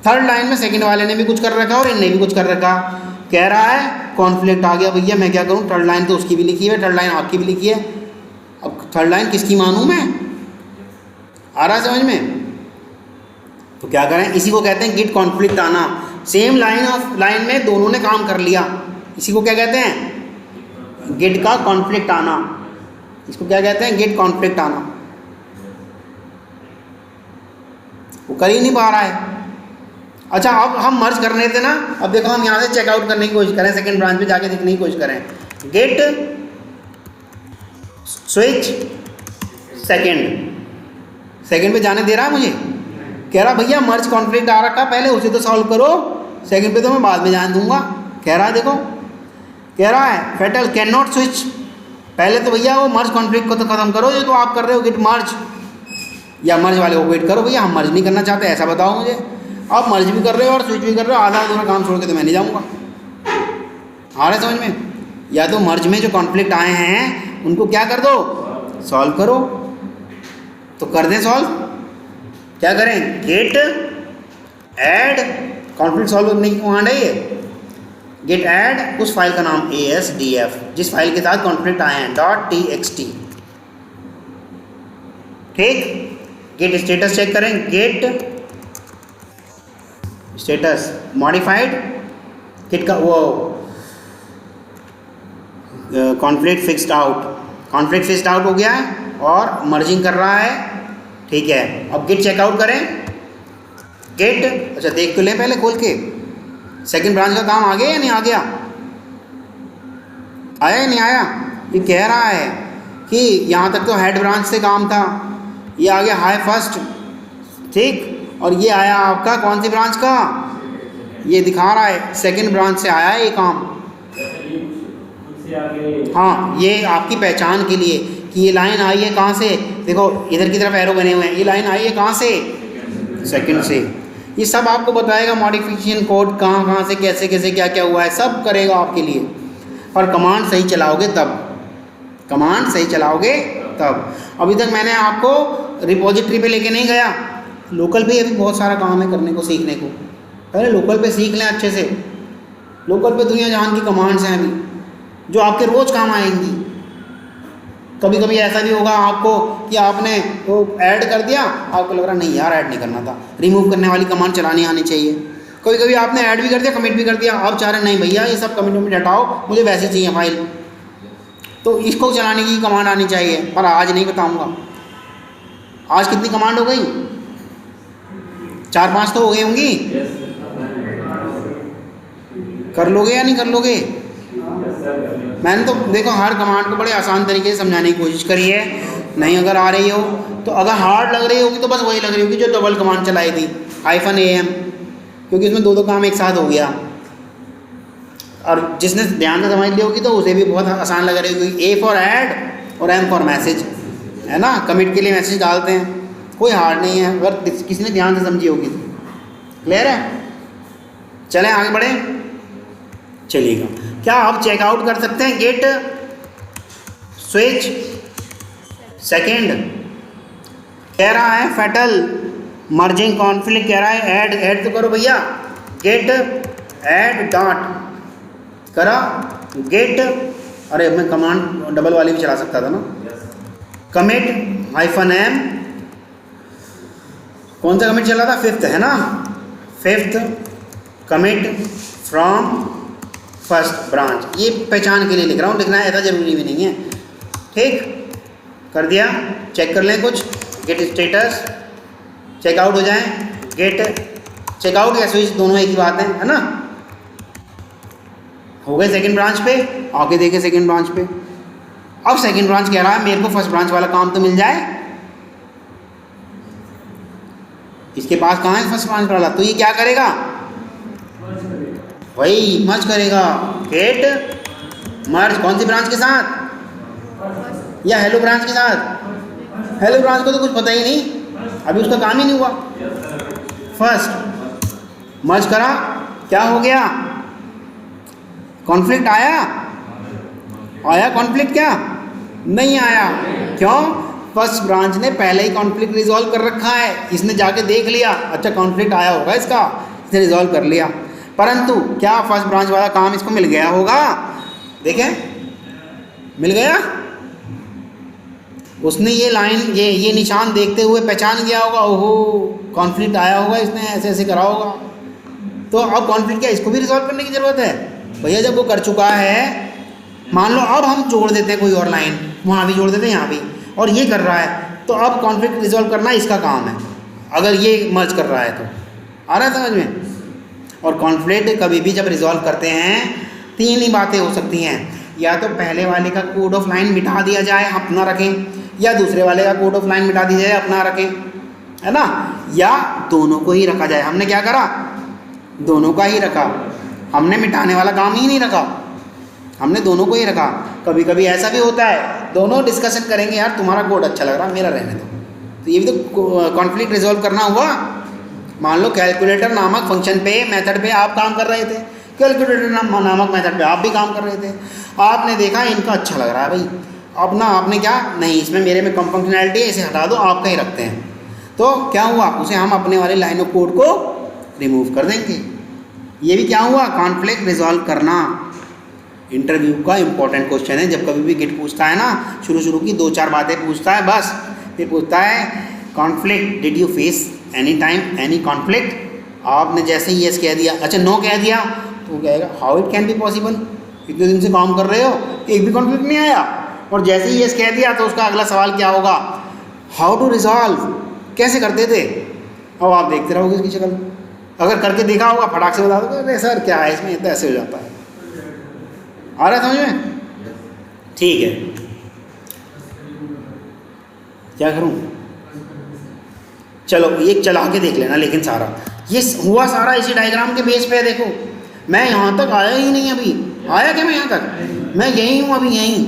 थर्ड लाइन में सेकंड वाले ने भी कुछ कर रखा और इनने भी कुछ कर रखा, कह रहा है कॉन्फ्लिक्ट आ गया भैया, मैं क्या करूं, थर्ड लाइन तो उसकी भी लिखी है, थर्ड लाइन आपकी भी लिखी है, अब थर्ड लाइन किसकी मानूं मैं, आ रहा समझ में। तो क्या करें, इसी को कहते हैं गिट कॉन्फ्लिक्ट आना, सेम लाइन में दोनों ने काम कर लिया, इसी को क्या कहते हैं गिट का कॉन्फ्लिक्ट आना, इसको क्या कहते हैं गिट कॉन्फ्लिक्ट आना। वो कर ही नहीं पा रहा है। अच्छा, अब हम मर्ज करने थे ना, अब देखो हम यहाँ से चेकआउट करने की कोशिश करें, सेकंड ब्रांच पे जाके देखने की कोशिश करें, गेट स्विच सेकंड पे जाने दे रहा है मुझे, कह रहा भैया मर्ज कॉन्फ्लिक्ट आ रखा, पहले उसे तो सॉल्व करो, सेकंड पे तो मैं बाद में जान दूंगा। कह रहा है देखो, कह रहा है फेटल कैन नॉट स्विच, पहले तो भैया वो मर्ज कॉन्फ्लिक्ट को तो खत्म करो, ये तो आप कर रहे हो गिट मर्ज, या मर्ज वाले को वेट करो भैया, हम मर्ज नहीं करना चाहते, ऐसा बताओ मुझे। आप मर्ज भी कर रहे हो और स्विच भी कर रहे हो, आधा अधूरा काम छोड़ के तो मैं नहीं जाऊँगा। आ रहा है समझ में, या तो मर्ज में जो कॉन्फ्लिक्ट आए हैं उनको क्या कर दो, सॉल्व करो, तो कर दें सॉल्व। क्या करें, गेट ऐड, कॉन्फ्लिक्ट सॉल्व करने की कमांड है ये, गेट ऐड उस फाइल का नाम ASDF जिस फाइल के साथ कॉन्फ्लिक्ट आए हैं .txt, ठीक। गेट स्टेटस चेक करें, गेट स्टेटस मॉडिफाइड, गेट का वो कॉन्फ्लिक्ट फिक्स्ड आउट हो गया है और मर्जिंग कर रहा है, ठीक है। अब गेट चेकआउट करें, गेट, अच्छा देख तो लें पहले खोल के, सेकंड ब्रांच का काम आ गया या नहीं आ गया, आया या नहीं आया। ये कह रहा है कि यहाँ तक तो हेड ब्रांच से काम था, ये आ गया हाई फर्स्ट, ठीक, और ये आया आपका कौन सी ब्रांच का, ये दिखा रहा है सेकंड ब्रांच से आया है ये काम। हाँ, ये आपकी पहचान के लिए कि ये लाइन आई है कहाँ से, देखो इधर की तरफ एरो बने हुए हैं, ये लाइन आई है कहाँ से, सेकंड से। ये सब आपको बताएगा मॉडिफिकेशन कोड कहाँ से कैसे कैसे क्या क्या हुआ है, सब करेगा आपके लिए। और कमांड सही चलाओगे तब, अभी तक मैंने आपको रिपोजिटरी पे लेके नहीं गया, लोकल पे अभी बहुत सारा काम है करने को, सीखने को। पहले लोकल पे सीख लें अच्छे से, लोकल पे दुनिया जहान की कमांड्स हैं अभी जो आपके रोज़ काम आएंगी। कभी कभी ऐसा भी होगा आपको कि आपने वो ऐड कर दिया, आपको लग रहा नहीं यार ऐड नहीं करना था, रिमूव करने वाली कमांड चलानी आनी चाहिए। कभी कभी आपने ऐड भी कर दिया, कमिट भी कर दिया, आप चाह रहे नहीं भैया ये सब कमिट हटाओ, मुझे वैसे चाहिए फाइल, तो इसको चलाने की कमांड आनी चाहिए, पर आज नहीं बताऊँगा। आज कितनी कमांड हो गई, 4-5 तो हो गई होंगी। कर लोगे या नहीं कर लोगे? मैंने तो देखो हर कमांड को बड़े आसान तरीके से समझाने की कोशिश करी है। नहीं अगर आ रही हो तो, अगर हार्ड लग रही होगी तो बस वही लग रही होगी जो डबल कमांड चलाई थी -am, क्योंकि इसमें दो काम एक साथ हो गया। और जिसने ध्यान से समझ ली होगी तो उसे भी बहुत आसान लग रही होगी। A फॉर ऐड और M फॉर मैसेज, है ना, कमिट के लिए मैसेज डालते हैं, कोई हार्ड नहीं है अगर किसी ने ध्यान से समझी होगी तो। क्लियर है? चलें आगे बढ़े, चलिएगा। क्या आप चेकआउट कर सकते हैं गेट स्विच? सेकेंड कह रहा है फैटल मर्जिंग कॉन्फ्लिक्ट, कह रहा है ऐड तो करो भैया, गेट ऐड डॉट करा, गेट, अरे मैं कमांड डबल वाली भी चला सकता था ना, कमिट -m, कौन सा कमिट चला था? 5th है ना, 5th commit from first branch. ये पहचान के लिए लिख रहा हूँ, लिखना ऐसा जरूरी भी नहीं है। ठीक कर दिया, चेक कर लें कुछ, गेट स्टेटस, चेकआउट हो जाए, गेट चेकआउट या स्विच दोनों एक ही बात है ना। हो गए सेकंड ब्रांच पे, आगे देखे सेकंड ब्रांच पे। अब सेकंड ब्रांच कह रहा है मेरे को फर्स्ट ब्रांच वाला काम तो मिल जाए, इसके पास कहाँ है फर्स्ट ब्रांच वाला, तो ये क्या करेगा? वही मर्ज करेगा, गेट मर्ज कौन सी ब्रांच के साथ? या हेलो ब्रांच के साथ? हेलो ब्रांच को तो कुछ पता ही नहीं, अभी उसका काम ही नहीं हुआ। फर्स्ट मर्ज करा, क्या हो गया? कॉन्फ्लिक्ट आया? आया कॉन्फ्लिक्ट? क्या नहीं आया? क्यों? फर्स्ट ब्रांच ने पहले ही कॉन्फ्लिक्ट रिजॉल्व कर रखा है, इसने जाके देख लिया, अच्छा कॉन्फ्लिक्ट आया होगा इसका, इसने रिजॉल्व कर लिया। परंतु क्या फर्स्ट ब्रांच वाला काम इसको मिल गया होगा? देखें, मिल गया। उसने ये लाइन ये निशान देखते हुए पहचान गया होगा, ओहो कॉन्फ्लिक्ट आया होगा, इसने ऐसे ऐसे करा होगा। तो अब कॉन्फ्लिक्ट क्या इसको भी रिजॉल्व करने की ज़रूरत है? भैया जब वो कर चुका है, मान लो अब हम जोड़ देते हैं कोई और लाइन, वहाँ भी जोड़ देते हैं यहाँ भी, और ये कर रहा है, तो अब कॉन्फ्लिक्ट रिजॉल्व करना इसका काम है, अगर ये मर्ज कर रहा है तो। आ रहा है समझ में? और कॉन्फ्लिक्ट कभी भी जब रिजॉल्व करते हैं 3 ही बातें हो सकती हैं, या तो पहले वाले का कोड ऑफ लाइन मिटा दिया जाए अपना रखें, या दूसरे वाले का कोड ऑफ लाइन मिटा दिया जाए अपना रखें, है ना, या दोनों को ही रखा जाए। हमने क्या करा? दोनों का ही रखा, हमने मिटाने वाला काम ही नहीं रखा, हमने दोनों को ही रखा। कभी कभी ऐसा भी होता है दोनों डिस्कशन करेंगे, यार तुम्हारा कोड अच्छा लग रहा है, मेरा रहने दो, तो ये भी तो कॉन्फ्लिक्ट रिजॉल्व करना हुआ। मान लो कैलकुलेटर नामक फंक्शन पे, मेथड पे आप काम कर रहे थे, कैलकुलेटर नामक मेथड पे आप भी काम कर रहे थे, आपने देखा इनका अच्छा लग रहा है भाई, अब ना आपने क्या, नहीं इसमें मेरे में कम फंक्शनैलिटी है, इसे हटा दो, आपका ही रखते हैं। तो क्या हुआ? उसे हम अपने वाले लाइन ऑफ कोड को रिमूव कर देंगे। ये भी क्या हुआ? कॉन्फ्लिक्ट रिजॉल्व करना। इंटरव्यू का इंपॉर्टेंट क्वेश्चन है, जब कभी भी गिट पूछता है ना, शुरू की 2-4 बातें पूछता है बस, फिर पूछता है conflict, did you face any time any conflict? आपने जैसे ही यस कह दिया, अच्छा नो कह दिया, तो कहेगा how it can be possible, इतने दिन से काम कर रहे हो एक भी कॉन्फ्लिक्ट नहीं आया। और जैसे ही यस कह दिया तो उसका अगला सवाल क्या होगा? हाउ टू रिजॉल्व, कैसे करते थे? अब आप देखते रहोगे इसकी शक्ल, अगर करके देखा होगा फटाक से बता दो, अरे सर क्या है इसमें, इतना ऐसे हो जाता है। आ रहा है समझ में? ठीक है, क्या करूं? चलो एक चला के देख लेना, लेकिन सारा ये हुआ सारा इसी डायग्राम के बेस पे है। देखो मैं यहाँ तक आया ही नहीं, अभी आया क्या मैं यहाँ तक? मैं यहीं हूँ अभी, यहीं,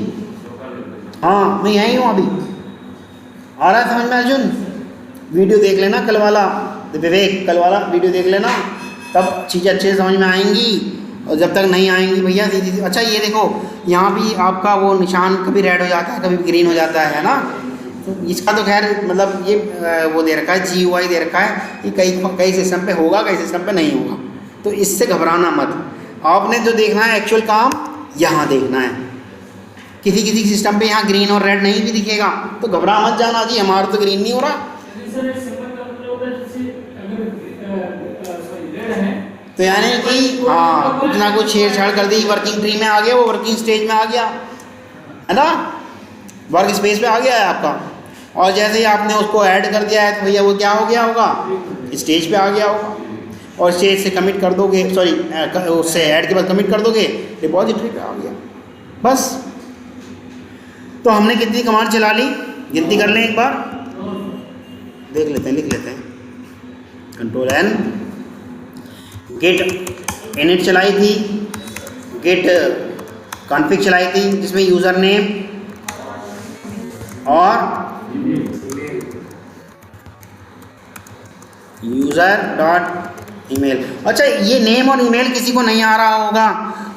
हाँ मैं यहीं हूँ अभी। आ रहा है समझ में अर्जुन? वीडियो देख लेना कल वाला, विवेक कल वाला वीडियो देख लेना, तब चीज़ें अच्छे से समझ में आएंगी, और जब तक नहीं आएंगी भैया सीधी। अच्छा ये देखो यहाँ भी आपका वो निशान कभी रेड हो जाता है, कभी ग्रीन हो जाता है ना, तो इसका तो खैर मतलब ये वो दे रखा है, GUI दे रखा है, कि कई सिस्टम पे होगा, कई सिस्टम पे नहीं होगा, तो इससे घबराना मत। आपने जो देखना है एक्चुअल काम यहाँ देखना है। किसी सिस्टम पे यहाँ ग्रीन और रेड नहीं भी दिखेगा तो घबरा मत जाना जी हमारा तो ग्रीन नहीं हो रहा। तो यानी कि हाँ कुछ ना कुछ छेड़छाड़ कर दी, वर्किंग ट्री में आ गया, वो वर्किंग स्टेज में आ गया है ना, वर्क स्पेस पे आ गया है आपका, और जैसे ही आपने उसको ऐड कर दिया है तो भैया वो क्या हो गया होगा, स्टेज पे आ गया होगा। और स्टेज से कमिट कर दोगे, सॉरी उससे ऐड के बाद कमिट कर दोगे, डिपॉजिटरी पे आ गया बस। तो हमने कितनी कमांड चला ली, गिनती कर लें एक बार, देख लेते हैं, लिख लेते हैं। कंट्रोल एन, गेट इनिट चलाई थी, गेट कॉन्फिग चलाई थी जिसमें यूज़र नेम और यूज़र डॉट ईमेल। अच्छा, ये नेम और ईमेल किसी को नहीं आ रहा होगा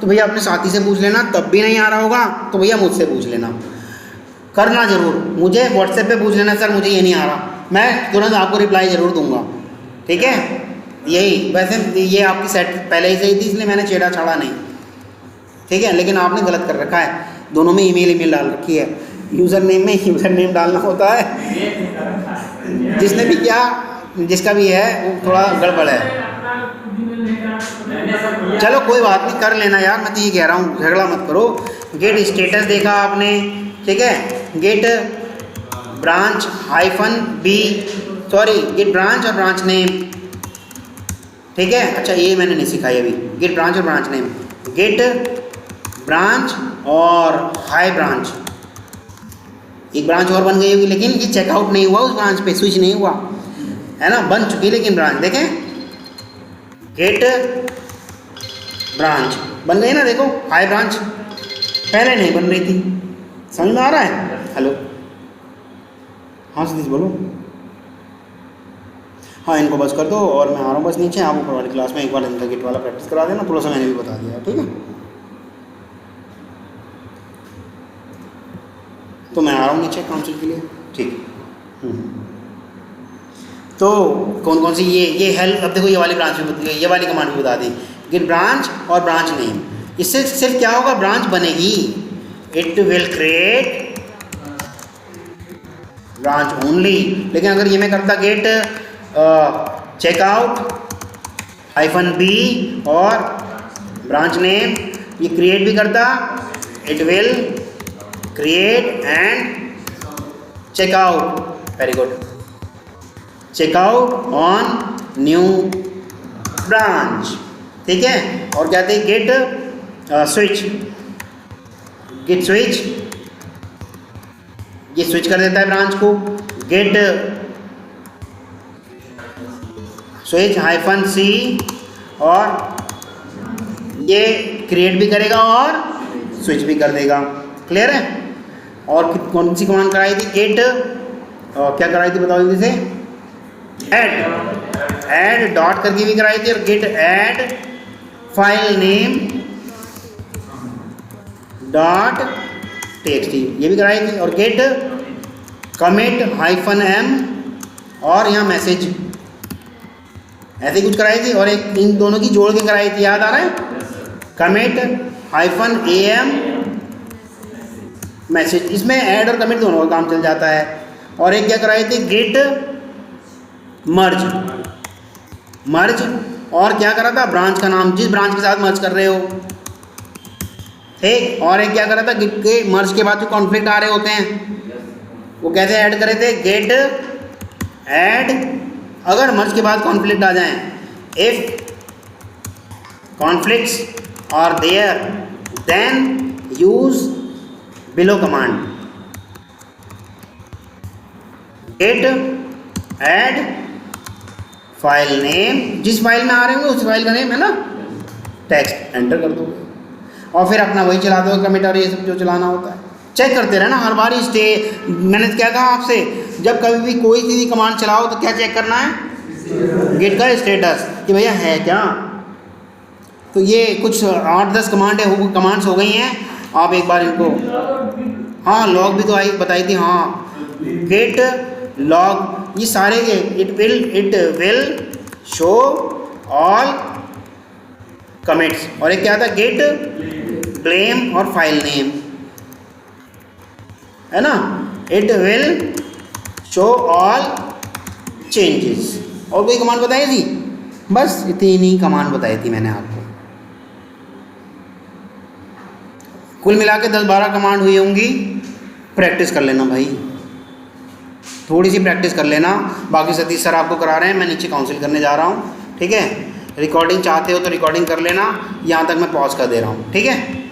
तो भैया अपने साथी से पूछ लेना, तब भी नहीं आ रहा होगा तो भैया मुझसे पूछ लेना, करना ज़रूर। मुझे व्हाट्सएप पे पूछ लेना, सर मुझे ये नहीं आ रहा, मैं तुरंत आपको रिप्लाई ज़रूर दूंगा, ठीक है। यही वैसे ये आपकी सेट पहले ही सही थी इसलिए मैंने छेड़ा छाड़ा नहीं, ठीक है, लेकिन आपने गलत कर रखा है, दोनों में ईमेल डाल रखी है। यूज़र नेम में यूज़र नेम डालना होता है, जिसने भी किया, जिसका भी है वो थोड़ा गड़बड़ है। चलो कोई बात नहीं, कर लेना यार, मैं तो ये कह रहा हूँ, झगड़ा मत करो। गेट स्टेटस देखा आपने, ठीक है, git branch hyphen B, sorry git branch और ब्रांच नेम, ठीक है। अच्छा ये मैंने नहीं सिखाई अभी, गेट ब्रांच और ब्रांच नेम, गेट ब्रांच और हाई ब्रांच, एक ब्रांच और बन गई होगी, लेकिन ये चेकआउट नहीं हुआ, उस ब्रांच पे स्विच नहीं हुआ है ना, बन चुकी लेकिन ब्रांच, देखें गेट ब्रांच बन गई ना, देखो हाई ब्रांच पहले नहीं बन रही थी, समझ में आ रहा है। हेलो, हाँ सतीश बोलो। हाँ इनको बस कर दो और मैं आ रहा हूँ बस नीचे, आप ऊपर वाली क्लास में एक बार इनका गेट वाला प्रैक्टिस करा देना, थोड़ा सा मैंने भी बता दिया, ठीक है। तो मैं आ रहा हूँ नीचे काउंसिल के लिए, ठीक। तो कौन कौन सी ये हेल्प, अब देखो ये वाली ब्रांच में बता, ये वाली कमांड भी बता दी, गेट ब्रांच और ब्रांच नेम। इससे सिर्फ क्या होगा, ब्रांच बनेगी, it will create branch only. लेकिन अगर ये मैं करता गेट चेकआउट हाइफन बी और ब्रांच नेम, ये क्रिएट भी करता, it will create and checkout, very good, checkout on new branch, ठीक है। और कहते हैं गेट स्विच, गेट स्विच, ये स्विच कर देता है ब्रांच को, गेट स्विच हाइफन सी, और ये क्रिएट भी करेगा और स्विच भी कर देगा, क्लियर है। और कौन सी कमांड कराई थी, गेट क्या कराई थी बताओ जल्दी से, ऐड डॉट करके भी कराई थी, और git add file name dot TXT ये भी कराई थी, और गेट कमिट हाइफन एम, और यहाँ मैसेज, ऐसे कुछ कराई थी। और एक इन दोनों की जोड़ के कराई थी, याद आ रहा है, commit hyphen A M message, इसमें ऐड और कमिट दोनों का काम चल जाता है। और एक क्या कराई थी, गेट मर्ज, मर्ज, और क्या करा था, ब्रांच का नाम, जिस ब्रांच के साथ मर्ज कर रहे हो, ठीक। और एक क्या करा था, गेट के मर्ज के बाद जो कॉन्फ्लिक्ट आ रहे होते हैं वो कैसे ऐड करे थे, गेट ऐड, अगर मर्ज के बाद कॉन्फ्लिक्ट आ जाएं, if conflicts are there then use below command, git add file name, जिस फाइल में आ रहे होंगे उस फाइल का नेम है ना, टेक्स्ट एंटर कर दोगे, और फिर अपना वही चला दो, कमिट और ये सब जो चलाना होता है। चेक करते रहना हर बार स्टे, मैंने क्या कहा आपसे, जब कभी भी कोई सी कमांड चलाओ तो क्या चेक करना है, गेट का स्टेटस कि भैया है क्या। तो ये कुछ 8-10 कमांड्स हो गई हैं, आप एक बार इनको, हाँ लॉग भी तो आई बताई थी, हाँ गेट लॉग, ये सारे के it will show all commits, और एक क्या था, गेट ब्लेम और फाइल नेम, है ना, it will show all changes. और कोई कमांड बताई थी, बस इतनी कमांड बताई थी मैंने आपको, कुल मिला के 10-12 कमांड हुई होंगी। प्रैक्टिस कर लेना भाई, थोड़ी सी प्रैक्टिस कर लेना, बाकी सतीश सर आपको करा रहे हैं, मैं नीचे काउंसिल करने जा रहा हूँ, ठीक है। रिकॉर्डिंग चाहते हो तो रिकॉर्डिंग कर लेना, यहाँ तक मैं पॉज कर दे रहा हूँ, ठीक है।